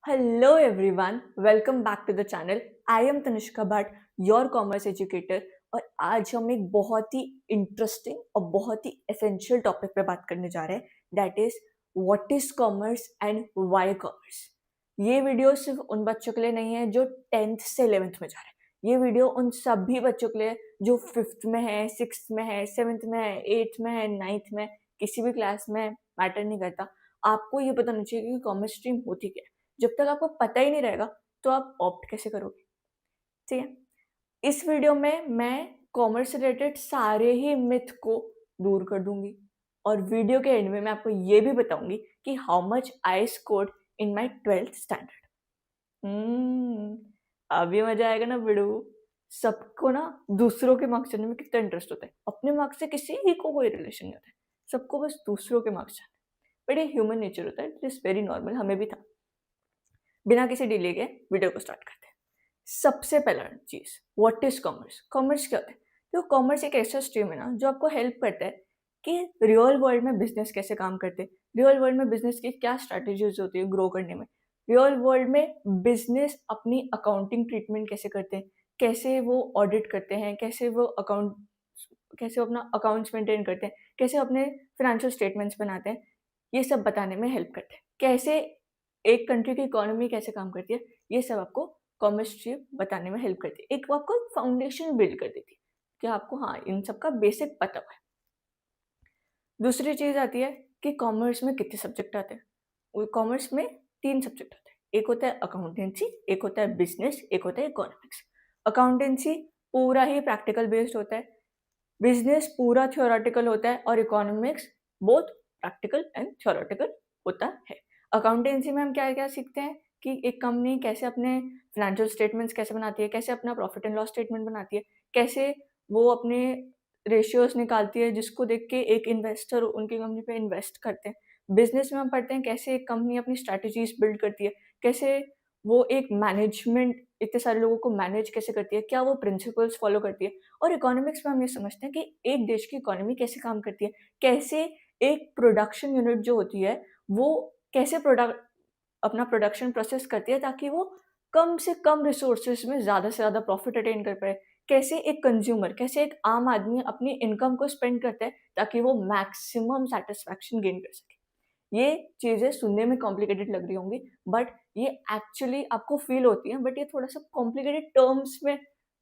Hello everyone, welcome back to the channel. I am Tanishka Bhatt, your commerce educator. और आज हम एक बहुत ही इंटरेस्टिंग और बहुत ही एसेंशियल टॉपिक पे बात करने जा रहे हैं, that is what is commerce and why commerce. ये वीडियो सिर्फ उन बच्चों के लिए नहीं है जो 10th से 11th में जा रहे हैं. ये वीडियो उन सभी बच्चों के लिए जो 5th में है, 6th में है, 7th में है, 8th में है, 9th में, किसी भी क्लास में मैटर नहीं करता. आपको ये पता नहीं चाहिए कि कॉमर्स स्ट्रीम होती क्या है. जब तक आपको पता ही नहीं रहेगा तो आप ऑप्ट कैसे करोगे. ठीक है, इस वीडियो में मैं कॉमर्स से रिलेटेड सारे ही मिथ को दूर कर दूंगी और वीडियो के एंड में मैं आपको ये भी बताऊंगी कि how much I scored in my 12th standard. अभी मजा आएगा ना बिड़ू. सबको ना दूसरों के मार्क्स जानने में कितना इंटरेस्ट होता है. अपने मार्क्स से किसी ही को कोई रिलेशन नहीं होता है. सबको बस दूसरों के मार्क्स जानना है. बट ये ह्यूमन नेचर होता है, इट इज वेरी नॉर्मल. हमें भी था. बिना किसी डिले के वीडियो को स्टार्ट करते हैं. सबसे पहला चीज, व्हाट इज कॉमर्स. कॉमर्स क्या होता है? तो कॉमर्स एक ऐसा स्ट्रीम है ना जो आपको हेल्प करता है कि रियल वर्ल्ड में बिजनेस कैसे काम करते हैं, रियल वर्ल्ड में बिजनेस की क्या स्ट्रैटेजीज होती है ग्रो करने में, रियल वर्ल्ड में बिजनेस अपनी अकाउंटिंग ट्रीटमेंट कैसे करते हैं, कैसे वो ऑडिट करते हैं, कैसे वो अपना अकाउंट्स मेंटेन करते हैं, कैसे अपने फाइनेंशियल स्टेटमेंट्स बनाते हैं. ये सब बताने में हेल्प करते हैं. कैसे एक कंट्री की इकोनॉमी कैसे काम करती है, ये सब आपको कॉमर्स स्ट्रीम बताने में हेल्प करती है. एक आपको फाउंडेशन बिल्ड कर देती है कि आपको हाँ इन सब का बेसिक पता हुआ है. दूसरी चीज आती है कि कॉमर्स में कितने सब्जेक्ट आते हैं. कॉमर्स में 3 सब्जेक्ट आते हैं. एक होता है अकाउंटेंसी, एक होता है बिजनेस, एक होता है इकोनॉमिक्स. अकाउंटेंसी पूरा ही प्रैक्टिकल बेस्ड होता है, बिजनेस पूरा थियोरेटिकल होता है और economics both practical and theoretical होता है. अकाउंटेंसी में हम क्या क्या सीखते हैं कि एक कंपनी कैसे अपने फाइनेंशियल स्टेटमेंट्स कैसे बनाती है, कैसे अपना प्रॉफिट एंड लॉस स्टेटमेंट बनाती है, कैसे वो अपने रेशियोज निकालती है जिसको देख के एक इन्वेस्टर उनकी कंपनी पे इन्वेस्ट करते हैं. बिजनेस में हम पढ़ते हैं कैसे एक कंपनी अपनी स्ट्रैटेजीज बिल्ड करती है, कैसे वो एक मैनेजमेंट इतने सारे लोगों को मैनेज कैसे करती है, क्या वो प्रिंसिपल्स फॉलो करती है. और इकोनॉमिक्स में हम ये समझते हैं कि एक देश की इकोनॉमी कैसे काम करती है, कैसे एक प्रोडक्शन यूनिट जो होती है वो कैसे अपना प्रोडक्शन प्रोसेस करती है ताकि वो कम से कम रिसोर्सेज में ज़्यादा से ज़्यादा प्रॉफिट अटेन कर पाए. कैसे एक कंज्यूमर, कैसे एक आम आदमी अपनी इनकम को स्पेंड करता है ताकि वो मैक्सिमम सेटिस्फैक्शन गेन कर सके. ये चीज़ें सुनने में कॉम्प्लिकेटेड लग रही होंगी बट ये एक्चुअली आपको फील होती है. बट ये थोड़ा सा कॉम्प्लिकेटेड टर्म्स में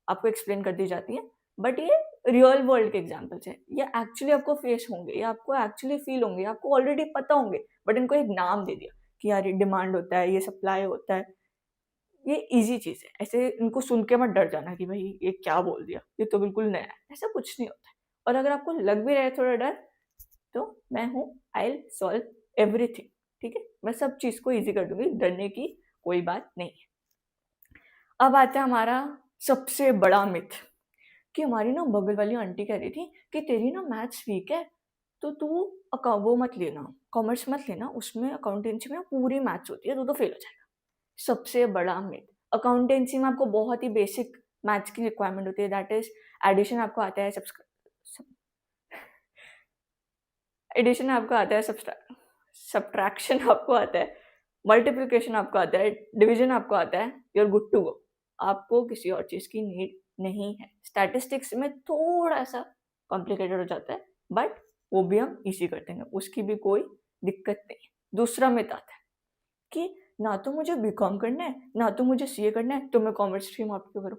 आपको एक्सप्लेन कर दी जाती है. बट ये रियल वर्ल्ड के एग्जाम्पल्स हैं. ये एक्चुअली आपको फेस होंगे, ये आपको एक्चुअली फील होंगे, आपको ऑलरेडी पता होंगे बट इनको एक नाम दे दिया कि यार ये डिमांड होता है, ये सप्लाई होता है. ये इजी चीज़ है. ऐसे इनको सुन के मत डर जाना कि भाई ये क्या बोल दिया, ये तो बिल्कुल नया है. ऐसा कुछ नहीं होता है. और अगर आपको लग भी रहा है थोड़ा डर तो मैं हूँ, आई विल सॉल्व एवरीथिंग. ठीक है, मैं सब चीज़ को इजी कर दूंगी, डरने की कोई बात नहीं है. अब आता है हमारा सबसे बड़ा मिथ कि हमारी ना बगल वाली आंटी कह रही थी कि तेरी ना मैथ्स वीक है तो तू वो मत लेना, कॉमर्स मत लेना, उसमें अकाउंटेंसी में पूरी मैथ्स होती है, तू तो फेल हो जाएगा. सबसे बड़ा मिथ. अकाउंटेंसी में आपको बहुत ही बेसिक मैथ्स की रिक्वायरमेंट होती है, दैट इज एडिशन आपको आता है, एडिशन आपको आता है, सब्ट्रैक्शन आपको आता है, मल्टीप्लिकेशन आपको आता है, डिवीजन आपको आता है, you are good to go. आपको किसी और चीज़ की नीड नहीं है. स्टैटिस्टिक्स में थोड़ा सा कॉम्प्लिकेटेड हो जाता है बट वो भी हम इजी कर देंगे, उसकी भी कोई दिक्कत नहीं है. दूसरा मिथ आता है कि ना तो मुझे बीकॉम करना है ना तो मुझे सीए करना है तो मैं कॉमर्स स्ट्रीम ऑप्ट क्यों करूँ.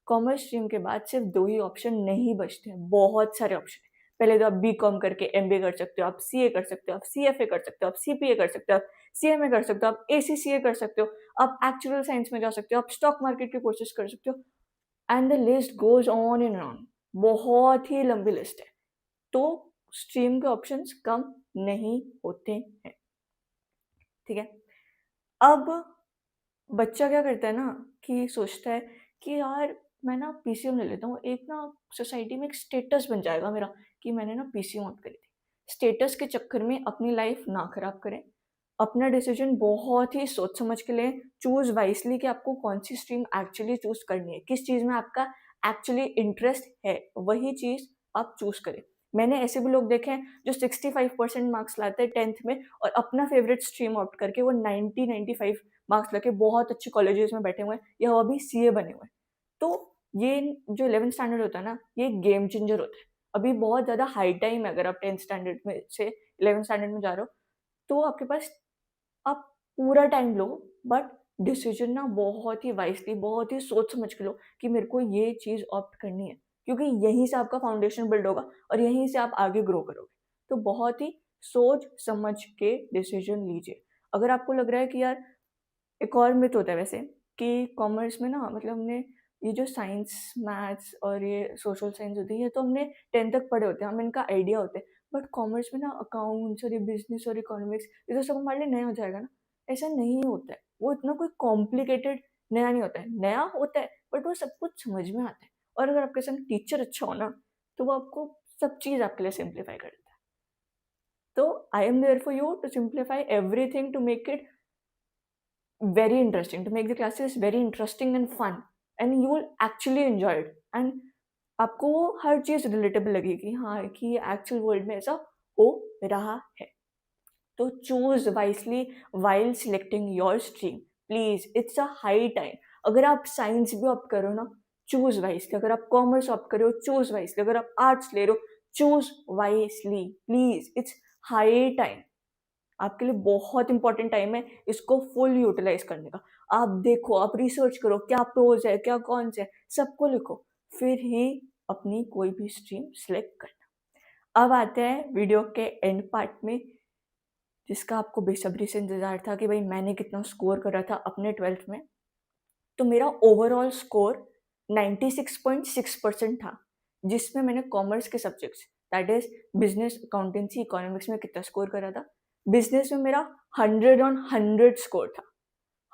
कॉमर्स स्ट्रीम के बाद सिर्फ 2 ही ऑप्शन नहीं बचते हैं, बहुत सारे ऑप्शन. पहले तो आप बीकॉम करके एमबीए कर सकते हो, आप सीए कर सकते हो, आप सीएफए कर सकते हो, आप सीपीए कर सकते हो, आप सीएमए कर सकते हो, आप एसीसीए कर सकते हो, आप एक्चुअल साइंस में जा सकते हो, आप स्टॉक मार्केट के कोर्सेज कर सकते हो. And the list goes on and on. बहुत ही लंबी लिस्ट है. तो स्ट्रीम के ऑप्शंस कम नहीं होते हैं. ठीक है. अब बच्चा क्या करता है ना कि सोचता है कि यार मैं ना पीसीएम ले लेता हूँ, एक ना सोसाइटी में एक स्टेटस बन जाएगा मेरा कि मैंने ना पीसीएम ऑप्ट करी थी. स्टेटस के चक्कर में अपनी लाइफ ना खराब करें. अपना डिसीजन बहुत ही सोच समझ के लें. चूज वाइसली कि आपको कौन सी स्ट्रीम एक्चुअली चूज करनी है, किस चीज़ में आपका एक्चुअली इंटरेस्ट है, वही चीज़ आप चूज करें. मैंने ऐसे भी लोग देखे हैं जो 65% मार्क्स लाते हैं 10th में और अपना फेवरेट स्ट्रीम ऑप्ट करके वो 90-95 मार्क्स लेके बहुत अच्छे कॉलेजेस में बैठे हुए हैं या वो अभी सीए बने हुए हैं। तो ये जो 11th स्टैंडर्ड होता है ना, ये गेम चेंजर होता है। अभी बहुत ज़्यादा हाई टाइम है, अगर आप 10th स्टैंडर्ड में से 11th स्टैंडर्ड में जा रहे हो, तो आपके पास आप पूरा टाइम लो, बट डिसीजन ना बहुत ही वाइजली, बहुत ही सोच समझ के लो कि मेरे को ये चीज़ ऑप्ट करनी है, क्योंकि यहीं से आपका फाउंडेशन बिल्ड होगा और यहीं से आप आगे ग्रो करोगे। तो बहुत ही सोच समझ के डिसीजन लीजिए। अगर आपको लग रहा है कि यार, एक और मिथ होता है वैसे कि कॉमर्स में ना, मतलब हमने ये जो साइंस, मैथ्स और ये सोशल साइंस होती है, ये तो हमने 10th तक पढ़े होते हैं, हमें इनका आइडिया होता है। बट कॉमर्स में ना अकाउंट्स और ये बिजनेस और इकोनॉमिक्स, ये तो सब हमारे लिए नया हो जाएगा ना। ऐसा नहीं होता है, वो इतना कोई कॉम्प्लिकेटेड नया नहीं होता है। नया होता है बट वो सब कुछ समझ में आता है। और अगर आपके संग टीचर अच्छा हो ना, तो वो आपको सब चीज़ आपके लिए सिंप्लीफाई कर देता है। तो I am there for you to simplify everything, to make it very interesting, to make the classes very interesting and fun, and you will actually enjoy it, and आपको वो हर चीज़ रिलेटेबल लगेगी, हाँ कि एक्चुअल वर्ल्ड में ऐसा हो रहा है। तो choose wisely while selecting your stream, please, it's a high time. अगर आप साइंस भी ऑप्ट करो ना, चूज वाइसली। अगर आप कॉमर्स ऑप्ट करो, चूज वाइसली। अगर आप आर्ट्स ले रहे हो, choose wisely, please, it's high time. आपके लिए बहुत इंपॉर्टेंट टाइम है इसको फुल यूटिलाइज करने का। आप देखो, आप रिसर्च करो, क्या प्रोज है, क्या कॉन्स है, सबको लिखो, फिर ही अपनी कोई भी स्ट्रीम सिलेक्ट करना। अब आते हैं वीडियो के एंड पार्ट में, जिसका आपको बेसब्री से इंतजार था कि भाई मैंने कितना स्कोर करा था अपने 12th में। तो मेरा ओवरऑल स्कोर 96.6% था, जिसमें मैंने कॉमर्स के subjects, that is business, accountancy, economics में कितना स्कोर करा था। बिजनेस में मेरा 100 on 100 स्कोर था,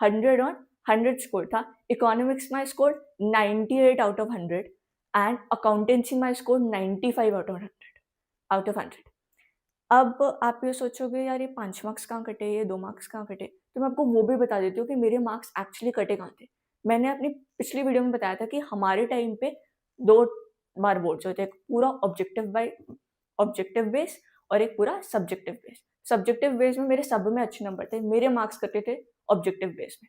100 on 100 स्कोर था। इकोनॉमिक्स में score 98 out of 100 and accountancy में स्कोर 95 आउट ऑफ 100। अब आप ये सोचोगे यार, ये 5 मार्क्स कहाँ कटे, ये 2 मार्क्स कहाँ कटे, तो मैं आपको वो भी बता देती हूँ कि मेरे मार्क्स एक्चुअली कटे कहाँ थे। मैंने अपनी पिछली वीडियो में बताया था कि हमारे टाइम पे 2 बार बोर्ड्स होते हैं, एक पूरा ऑब्जेक्टिव बेस और एक पूरा सब्जेक्टिव बेस। सब्जेक्टिव बेस में मेरे सब में अच्छे नंबर थे, मेरे मार्क्स कटे थे ऑब्जेक्टिव बेस में।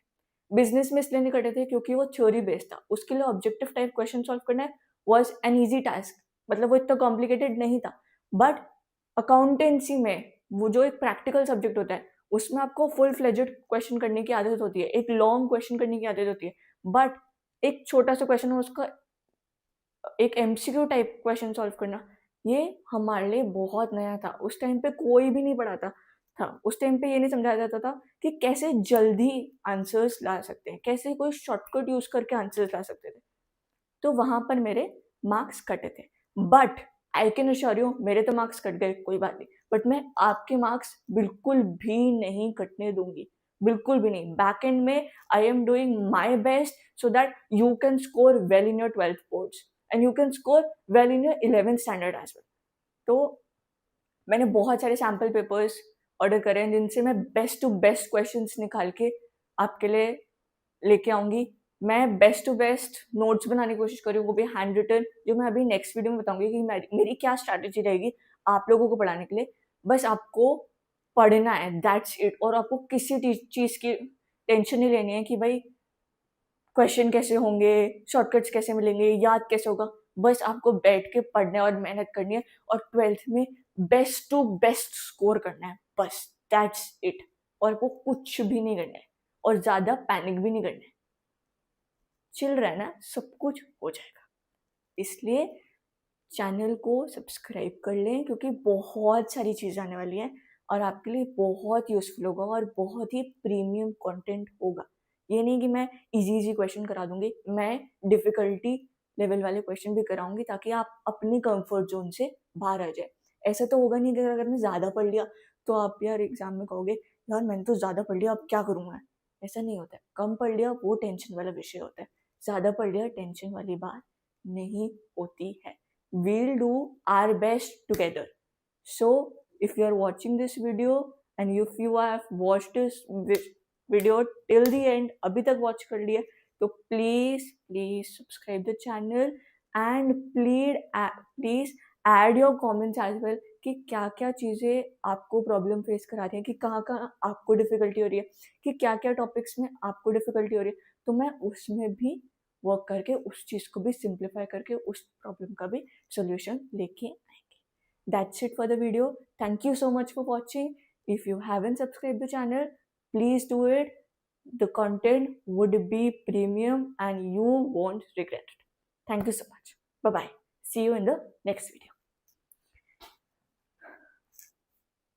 बिजनेस में इसलिए नहीं कटे थे क्योंकि वो थ्योरी बेस्ड था, उसके लिए ऑब्जेक्टिव टाइप क्वेश्चन सॉल्व करना वॉज एन ईजी टास्क, मतलब वो इतना कॉम्प्लिकेटेड नहीं था। बट अकाउंटेंसी में वो जो एक प्रैक्टिकल सब्जेक्ट होता है, उसमें आपको फुल फ्लेजेड क्वेश्चन करने की आदत होती है, एक लॉन्ग क्वेश्चन करने की आदत होती है। बट एक छोटा सा क्वेश्चन है, उसका एक एमसीक्यू टाइप क्वेश्चन सॉल्व करना, ये हमारे लिए बहुत नया था। उस टाइम पे कोई भी नहीं पढ़ाता था। उस टाइम पे ये नहीं समझाया जाता था कि कैसे जल्दी आंसर्स ला सकते हैं, कैसे कोई शॉर्टकट यूज करके आंसर्स ला सकते थे। तो वहां पर मेरे मार्क्स कटे थे। But I can assure you, मेरे तो मार्क्स कट गए, कोई बात नहीं, बट मैं आपके मार्क्स बिल्कुल भी नहीं कटने दूंगी, बिल्कुल भी नहीं। बैक एंड में I am doing my best so that you can score well in your 12th boards and you can score well in your 11th standard as well. तो मैंने बहुत सारे सैम्पल पेपर्स ऑर्डर करे हैं, जिनसे मैं best to best questions निकाल के आपके लिए लेके आऊंगी। मैं बेस्ट टू बेस्ट नोट्स बनाने की कोशिश करूँ, वो भी हैंड रिटन, जो मैं अभी नेक्स्ट वीडियो में बताऊंगी कि मेरी क्या स्ट्रैटेजी रहेगी आप लोगों को पढ़ाने के लिए। बस आपको पढ़ना है, दैट्स इट। और आपको किसी चीज़ की टेंशन नहीं लेनी है कि भाई क्वेश्चन कैसे होंगे, शॉर्टकट्स कैसे मिलेंगे, याद कैसे होगा। बस आपको बैठ के पढ़ना है और मेहनत करनी है और 12th में बेस्ट टू बेस्ट स्कोर करना है, बस दैट्स इट। और आपको कुछ भी नहीं करना है और ज़्यादा पैनिक भी नहीं करना है, चिल रहना, सब कुछ हो जाएगा। इसलिए चैनल को सब्सक्राइब कर लें, क्योंकि बहुत सारी चीज़ें आने वाली हैं और आपके लिए बहुत यूज़फुल होगा और बहुत ही प्रीमियम कंटेंट होगा। ये नहीं कि मैं इजी क्वेश्चन करा दूंगी, मैं डिफ़िकल्टी लेवल वाले क्वेश्चन भी कराऊंगी ताकि आप अपनी कंफर्ट जोन से बाहर आ जाए। ऐसा तो होगा नहीं कि अगर मैं ज़्यादा पढ़ लिया तो आप यार एग्जाम में कहोगे यार मैंने तो ज़्यादा पढ़ लिया, अब क्या करूँ मैं। ऐसा नहीं होता है। कम पढ़ लिया वो टेंशन वाला विषय होता है, ज़्यादा पढ़ लिया टेंशन वाली बात नहीं होती है। We'll do our best together. So if you are watching this video and if you have watched this video till the end, अभी तक watch कर लिया, तो please subscribe the channel and please add your comments as well कि क्या क्या चीज़ें आपको प्रॉब्लम फेस करा रही हैं, कि कहाँ कहाँ आपको डिफ़िकल्टी हो रही है, कि क्या क्या टॉपिक्स में आपको डिफ़िकल्टी हो रही है, तो मैं उसमें भी वर्क करके उस चीज़ को भी सिंप्लीफाई करके उस प्रॉब्लम का भी सोल्यूशन लेके आएंगे. That's it for the video. Thank you so much for watching. If you haven't subscribed the channel, please do it. The content would be premium and you won't regret it. Thank you so much. Bye bye. See you in the next video.